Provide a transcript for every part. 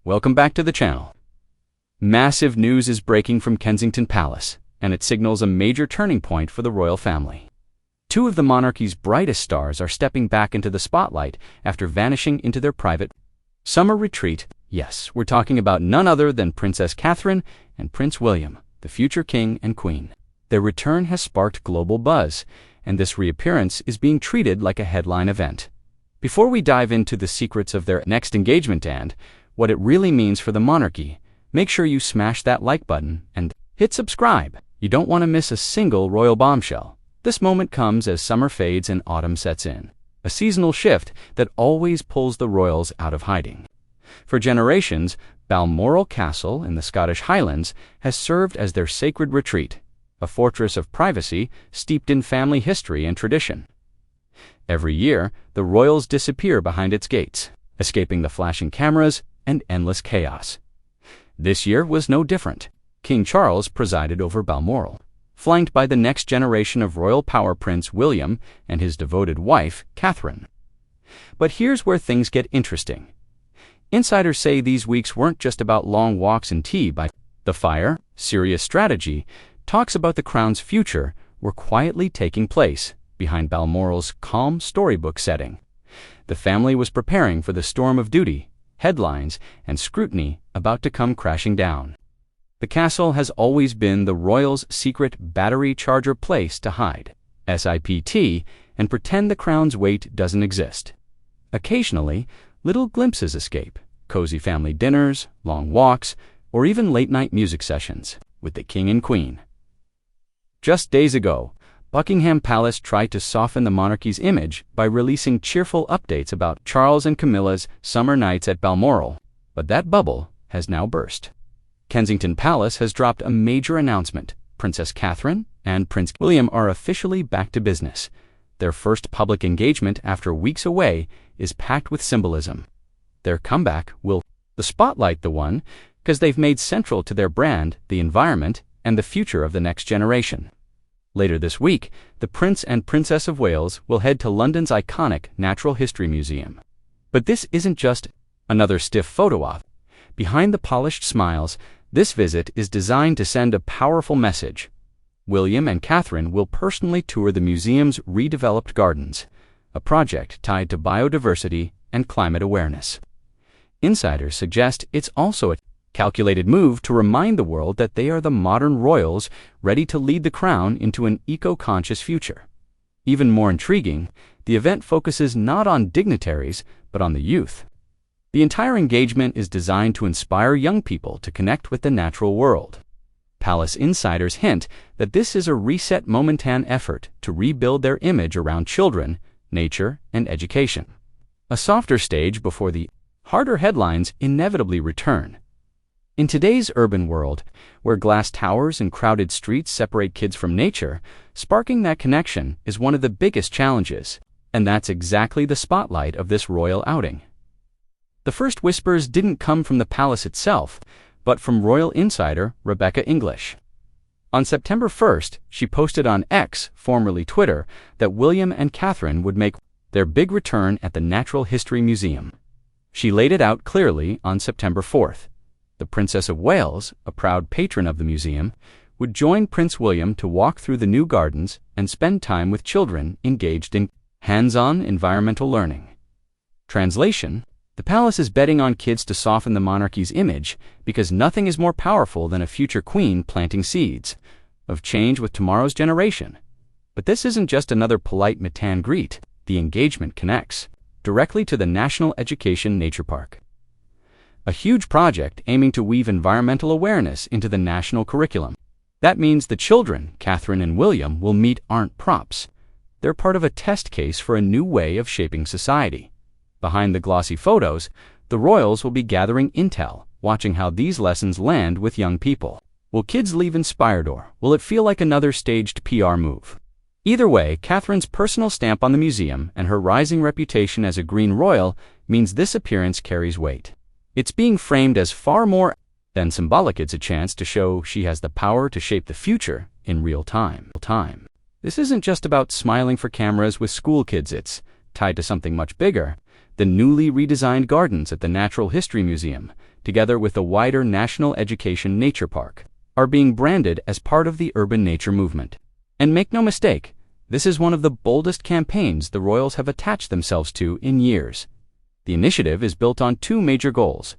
Welcome back to the channel. Massive news is breaking from Kensington Palace, and it signals a major turning point for the royal family. Two of the monarchy's brightest stars are stepping back into the spotlight after vanishing into their private summer retreat. Yes, we're talking about none other than Princess Catherine and Prince William, the future king and queen. Their return has sparked global buzz, and this reappearance is being treated like a headline event. Before we dive into the secrets of their next engagement and what it really means for the monarchy, make sure you smash that like button and hit subscribe. You don't want to miss a single royal bombshell. This moment comes as summer fades and autumn sets in, a seasonal shift that always pulls the royals out of hiding. For generations, Balmoral Castle in the Scottish Highlands has served as their sacred retreat, a fortress of privacy steeped in family history and tradition. Every year, the royals disappear behind its gates, escaping the flashing cameras and endless chaos. This year was no different. King Charles presided over Balmoral, flanked by the next generation of royal power Prince William and his devoted wife, Catherine. But here's where things get interesting. Insiders say these weeks weren't just about long walks and tea by the fire. Serious strategy, talks about the crown's future, were quietly taking place behind Balmoral's calm storybook setting. The family was preparing for the storm of duty, headlines, and scrutiny about to come crashing down. The castle has always been the royals' secret battery charger place to hide, SIPT, and pretend the crown's weight doesn't exist. Occasionally, little glimpses escape: cozy family dinners, long walks, or even late-night music sessions with the king and queen. Just days ago, Buckingham Palace tried to soften the monarchy's image by releasing cheerful updates about Charles and Camilla's summer nights at Balmoral, but that bubble has now burst. Kensington Palace has dropped a major announcement. Princess Catherine and Prince William are officially back to business. Their first public engagement after weeks away is packed with symbolism. Their comeback will spotlight the one because they've made central to their brand the environment and the future of the next generation. Later this week, the Prince and Princess of Wales will head to London's iconic Natural History Museum. But this isn't just another stiff photo op. Behind the polished smiles, this visit is designed to send a powerful message. William and Catherine will personally tour the museum's redeveloped gardens, a project tied to biodiversity and climate awareness. Insiders suggest it's also a calculated move to remind the world that they are the modern royals ready to lead the crown into an eco-conscious future. Even more intriguing, the event focuses not on dignitaries, but on the youth. The entire engagement is designed to inspire young people to connect with the natural world. Palace insiders hint that this is a reset momentan effort to rebuild their image around children, nature, and education. A softer stage before the harder headlines inevitably return. In today's urban world, where glass towers and crowded streets separate kids from nature, sparking that connection is one of the biggest challenges, and that's exactly the spotlight of this royal outing. The first whispers didn't come from the palace itself, but from royal insider Rebecca English. On September 1st, she posted on X, formerly Twitter, that William and Catherine would make their big return at the Natural History Museum. She laid it out clearly on September 4th. The Princess of Wales, a proud patron of the museum, would join Prince William to walk through the new gardens and spend time with children engaged in hands-on environmental learning. Translation: the palace is betting on kids to soften the monarchy's image because nothing is more powerful than a future queen planting seeds of change with tomorrow's generation. But this isn't just another polite meet and greet. The engagement connects directly to the National Education Nature Park, a huge project aiming to weave environmental awareness into the national curriculum. That means the children Catherine and William will meet aren't props. They're part of a test case for a new way of shaping society. Behind the glossy photos, the royals will be gathering intel, watching how these lessons land with young people. Will kids leave inspired, or will it feel like another staged PR move? Either way, Catherine's personal stamp on the museum and her rising reputation as a green royal means this appearance carries weight. It's being framed as far more than symbolic. It's a chance to show she has the power to shape the future in real time. This isn't just about smiling for cameras with school kids. It's tied to something much bigger: The newly redesigned gardens at the Natural History Museum, together with the wider National Education Nature Park, are being branded as part of the urban nature movement. And make no mistake, this is one of the boldest campaigns the royals have attached themselves to in years. The initiative is built on two major goals.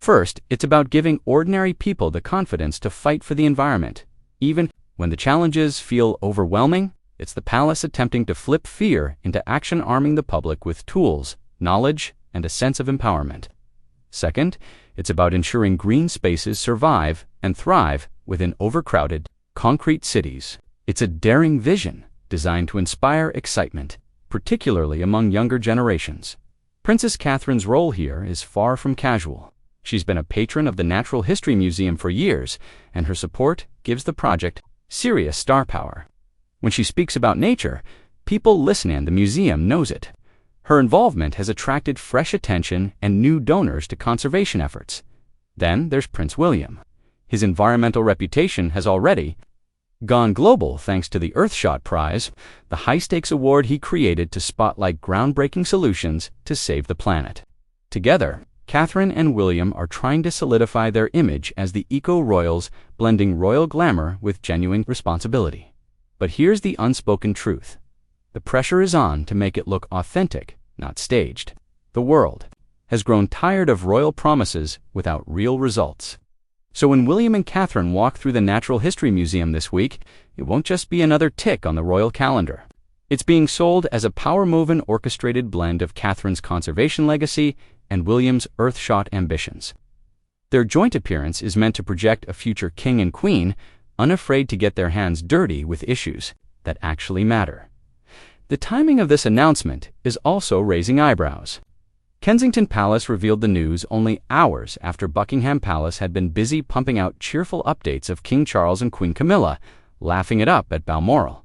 First, it's about giving ordinary people the confidence to fight for the environment. Even when the challenges feel overwhelming, it's the palace attempting to flip fear into action, arming the public with tools, knowledge, and a sense of empowerment. Second, it's about ensuring green spaces survive and thrive within overcrowded, concrete cities. It's a daring vision designed to inspire excitement, particularly among younger generations. Princess Catherine's role here is far from casual. She's been a patron of the Natural History Museum for years, and her support gives the project serious star power. When she speaks about nature, people listen and the museum knows it. Her involvement has attracted fresh attention and new donors to conservation efforts. Then there's Prince William. His environmental reputation has already gone global thanks to the Earthshot Prize, the high-stakes award he created to spotlight groundbreaking solutions to save the planet. Together, Catherine and William are trying to solidify their image as the eco-royals, blending royal glamour with genuine responsibility. But here's the unspoken truth. The pressure is on to make it look authentic, not staged. The world has grown tired of royal promises without real results. So when William and Catherine walk through the Natural History Museum this week, it won't just be another tick on the royal calendar. It's being sold as a power move and orchestrated blend of Catherine's conservation legacy and William's earthshot ambitions. Their joint appearance is meant to project a future king and queen unafraid to get their hands dirty with issues that actually matter. The timing of this announcement is also raising eyebrows. Kensington Palace revealed the news only hours after Buckingham Palace had been busy pumping out cheerful updates of King Charles and Queen Camilla, laughing it up at Balmoral.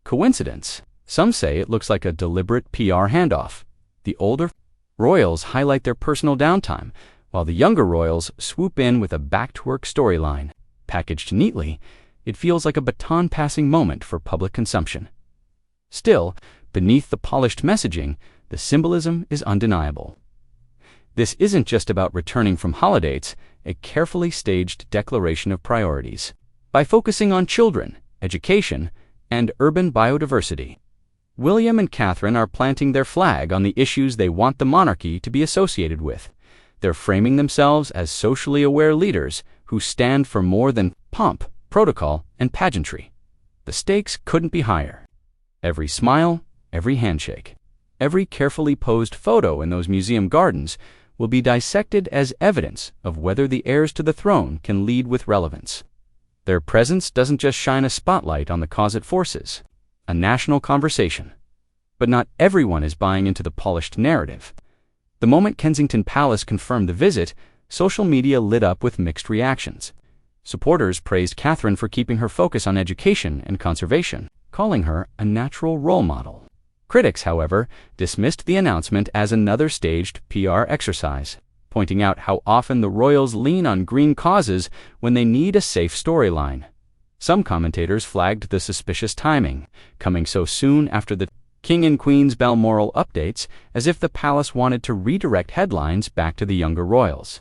Coincidence? Some say it looks like a deliberate PR handoff. The older royals highlight their personal downtime, while the younger royals swoop in with a back-to-work storyline. Packaged neatly, it feels like a baton-passing moment for public consumption. Still, beneath the polished messaging, the symbolism is undeniable. This isn't just about returning from holidays, a carefully staged declaration of priorities. By focusing on children, education, and urban biodiversity, William and Catherine are planting their flag on the issues they want the monarchy to be associated with. They're framing themselves as socially aware leaders who stand for more than pomp, protocol, and pageantry. The stakes couldn't be higher. Every smile, every handshake, every carefully posed photo in those museum gardens will be dissected as evidence of whether the heirs to the throne can lead with relevance. Their presence doesn't just shine a spotlight on the cause it forces, a national conversation. But not everyone is buying into the polished narrative. The moment Kensington Palace confirmed the visit, social media lit up with mixed reactions. Supporters praised Catherine for keeping her focus on education and conservation, calling her a natural role model. Critics, however, dismissed the announcement as another staged PR exercise, pointing out how often the royals lean on green causes when they need a safe storyline. Some commentators flagged the suspicious timing, coming so soon after the King and Queen's Balmoral updates, as if the palace wanted to redirect headlines back to the younger royals.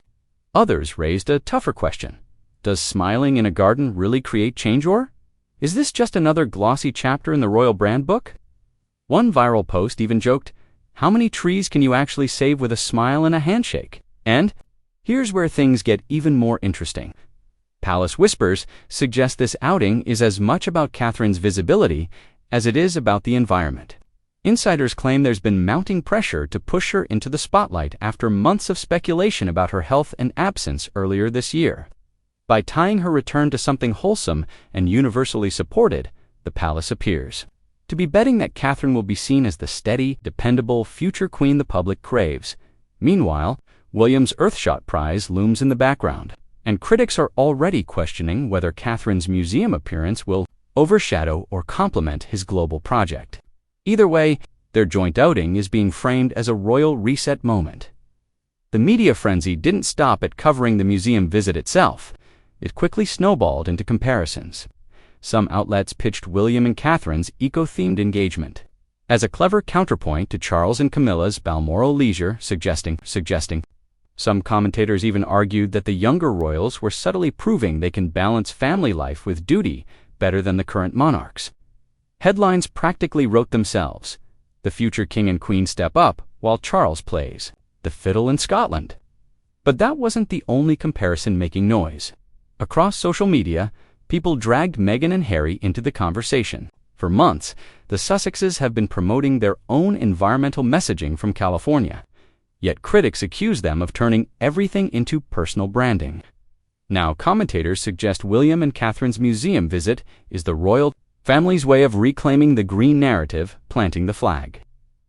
Others raised a tougher question. Does smiling in a garden really create change, or is this just another glossy chapter in the royal brand book? One viral post even joked, "How many trees can you actually save with a smile and a handshake?" And here's where things get even more interesting. Palace whispers suggest this outing is as much about Catherine's visibility as it is about the environment. Insiders claim there's been mounting pressure to push her into the spotlight after months of speculation about her health and absence earlier this year. By tying her return to something wholesome and universally supported, the palace appears to be betting that Catherine will be seen as the steady, dependable future queen the public craves. Meanwhile, William's Earthshot Prize looms in the background, and critics are already questioning whether Catherine's museum appearance will overshadow or complement his global project. Either way, their joint outing is being framed as a royal reset moment. The media frenzy didn't stop at covering the museum visit itself. It quickly snowballed into comparisons. Some outlets pitched William and Catherine's eco-themed engagement. as a clever counterpoint to Charles and Camilla's Balmoral leisure, suggesting. Some commentators even argued that the younger royals were subtly proving they can balance family life with duty better than the current monarchs. Headlines practically wrote themselves. The future king and queen step up while Charles plays the fiddle in Scotland. But that wasn't the only comparison making noise. Across social media, people dragged Meghan and Harry into the conversation. For months, the Sussexes have been promoting their own environmental messaging from California. Yet critics accuse them of turning everything into personal branding. Now commentators suggest William and Catherine's museum visit is the royal family's way of reclaiming the green narrative, planting the flag.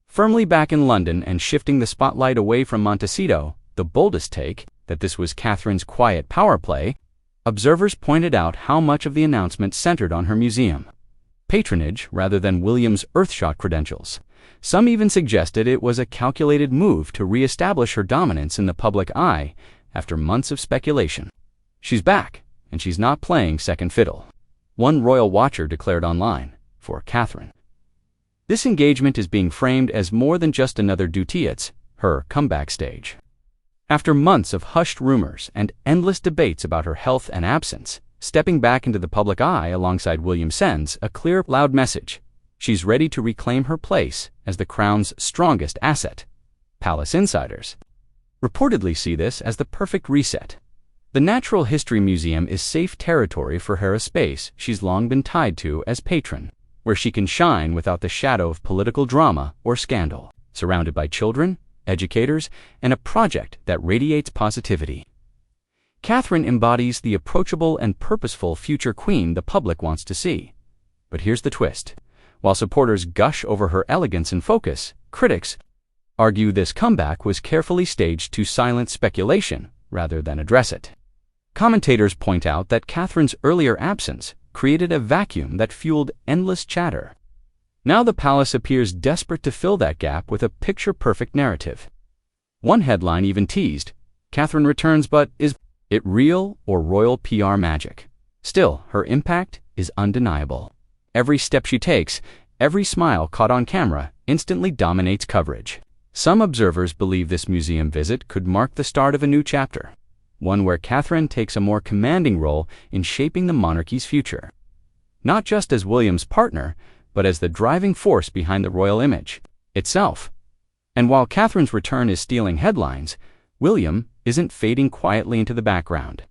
Firmly back in London and shifting the spotlight away from Montecito, the boldest take, that this was Catherine's quiet power play, observers pointed out how much of the announcement centered on her museum patronage rather than William's Earthshot credentials. Some even suggested it was a calculated move to re-establish her dominance in the public eye after months of speculation. She's back, and she's not playing second fiddle, one royal watcher declared online for Catherine. This engagement is being framed as more than just another Duchess, her comeback stage. After months of hushed rumors and endless debates about her health and absence, stepping back into the public eye alongside William sends a clear, loud message. She's ready to reclaim her place as the crown's strongest asset. Palace insiders reportedly see this as the perfect reset. The Natural History Museum is safe territory for her, a space she's long been tied to as patron, where she can shine without the shadow of political drama or scandal, surrounded by children, educators, and a project that radiates positivity. Catherine embodies the approachable and purposeful future queen the public wants to see. But here's the twist. While supporters gush over her elegance and focus, critics argue this comeback was carefully staged to silence speculation rather than address it. Commentators point out that Catherine's earlier absence created a vacuum that fueled endless chatter. Now the palace appears desperate to fill that gap with a picture-perfect narrative. One headline even teased, "Catherine returns, but is it real or royal PR magic?" Still, her impact is undeniable. Every step she takes, every smile caught on camera, instantly dominates coverage. Some observers believe this museum visit could mark the start of a new chapter, one where Catherine takes a more commanding role in shaping the monarchy's future. Not just as William's partner, but as the driving force behind the royal image itself. And while Catherine's return is stealing headlines, William isn't fading quietly into the background.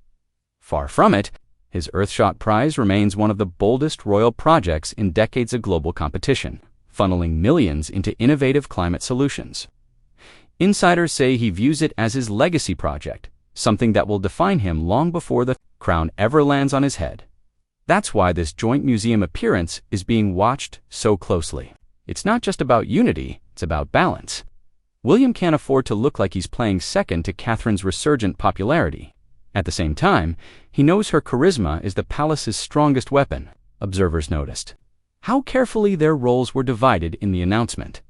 Far from it, his Earthshot Prize remains one of the boldest royal projects in decades of global competition, funneling millions into innovative climate solutions. Insiders say he views it as his legacy project, something that will define him long before the crown ever lands on his head. That's why this joint museum appearance is being watched so closely. It's not just about unity, it's about balance. William can't afford to look like he's playing second to Catherine's resurgent popularity. At the same time, he knows her charisma is the palace's strongest weapon, observers noticed. How carefully their roles were divided in the announcement.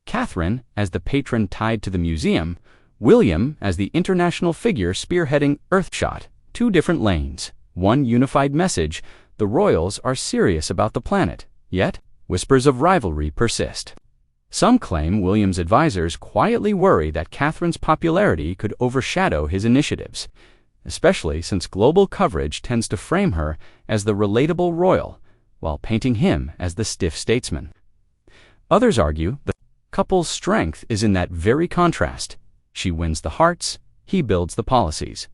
Catherine as the patron tied to the museum, William as the international figure spearheading Earthshot, two different lanes, one unified message: the royals are serious about the planet, yet whispers of rivalry persist. Some claim William's advisors quietly worry that Catherine's popularity could overshadow his initiatives, especially since global coverage tends to frame her as the relatable royal, while painting him as the stiff statesman. Others argue the couple's strength is in that very contrast. She wins the hearts, he builds the policies.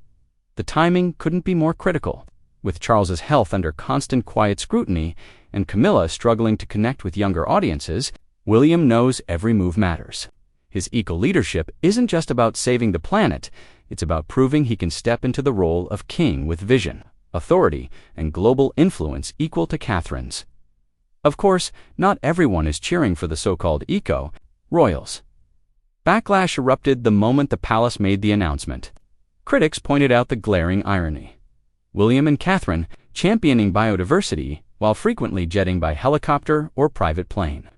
The timing couldn't be more critical. With Charles's health under constant quiet scrutiny and Camilla struggling to connect with younger audiences, William knows every move matters. His eco-leadership isn't just about saving the planet, it's about proving he can step into the role of king with vision, authority, and global influence equal to Catherine's. Of course, not everyone is cheering for the so-called eco-royals. Backlash erupted the moment the palace made the announcement. Critics pointed out the glaring irony. William and Catherine championing biodiversity while frequently jetting by helicopter or private plane.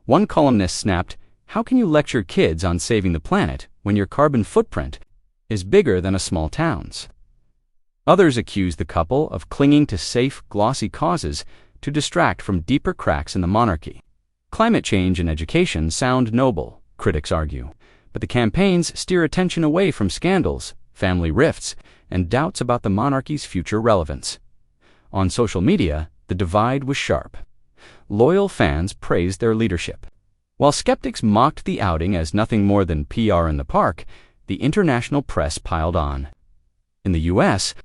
One columnist snapped, "How can you lecture kids on saving the planet when your carbon footprint is bigger than a small town's?" Others accused the couple of clinging to safe, glossy causes to distract from deeper cracks in the monarchy. Climate change and education sound noble, critics argue, but the campaigns steer attention away from scandals, family rifts, and doubts about the monarchy's future relevance. On social media, the divide was sharp. Loyal fans praised their leadership, while skeptics mocked the outing as nothing more than PR in the park. The international press piled on. In the U.S.,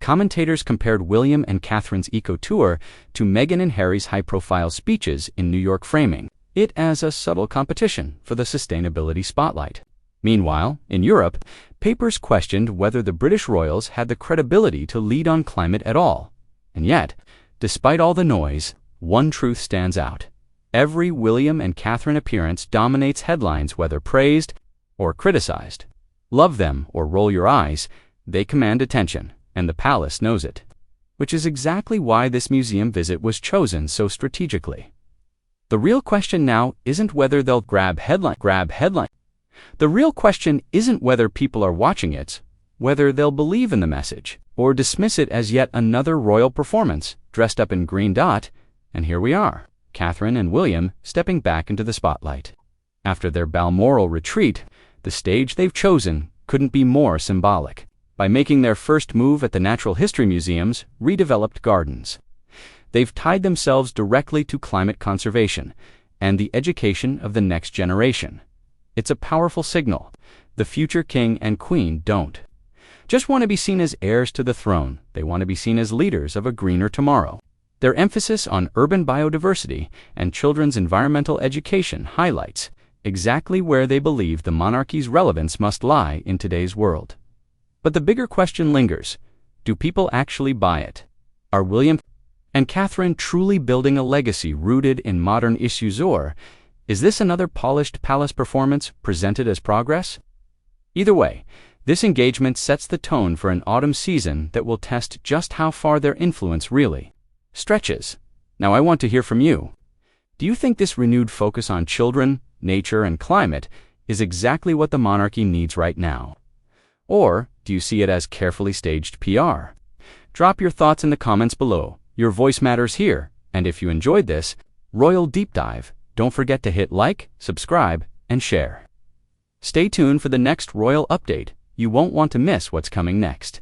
commentators compared William and Catherine's eco-tour to Meghan and Harry's high-profile speeches in New York, framing it as a subtle competition for the sustainability spotlight. Meanwhile, in Europe, papers questioned whether the British royals had the credibility to lead on climate at all. And yet, despite all the noise, one truth stands out. Every William and Catherine appearance dominates headlines, whether praised or criticized. Love them or roll your eyes, they command attention, and the palace knows it. Which is exactly why this museum visit was chosen so strategically. The real question now isn't whether they'll grab headline. The real question isn't whether people are watching it, whether they'll believe in the message, or dismiss it as yet another royal performance, dressed up in green dot, and here we are, Catherine and William stepping back into the spotlight. After their Balmoral retreat, the stage they've chosen couldn't be more symbolic. By making their first move at the Natural History Museum's redeveloped gardens, they've tied themselves directly to climate conservation and the education of the next generation. It's a powerful signal. The future king and queen don't just want to be seen as heirs to the throne, they want to be seen as leaders of a greener tomorrow. Their emphasis on urban biodiversity and children's environmental education highlights exactly where they believe the monarchy's relevance must lie in today's world. But the bigger question lingers. Do people actually buy it? Are William and Catherine truly building a legacy rooted in modern issues, or is this another polished palace performance presented as progress? Either way, this engagement sets the tone for an autumn season that will test just how far their influence really stretches. Now I want to hear from you. Do you think this renewed focus on children, nature, and climate is exactly what the monarchy needs right now? Or do you see it as carefully staged PR? Drop your thoughts in the comments below. Your voice matters here. And if you enjoyed this Royal Deep Dive, don't forget to hit like, subscribe, and share. Stay tuned for the next Royal Update. You won't want to miss what's coming next.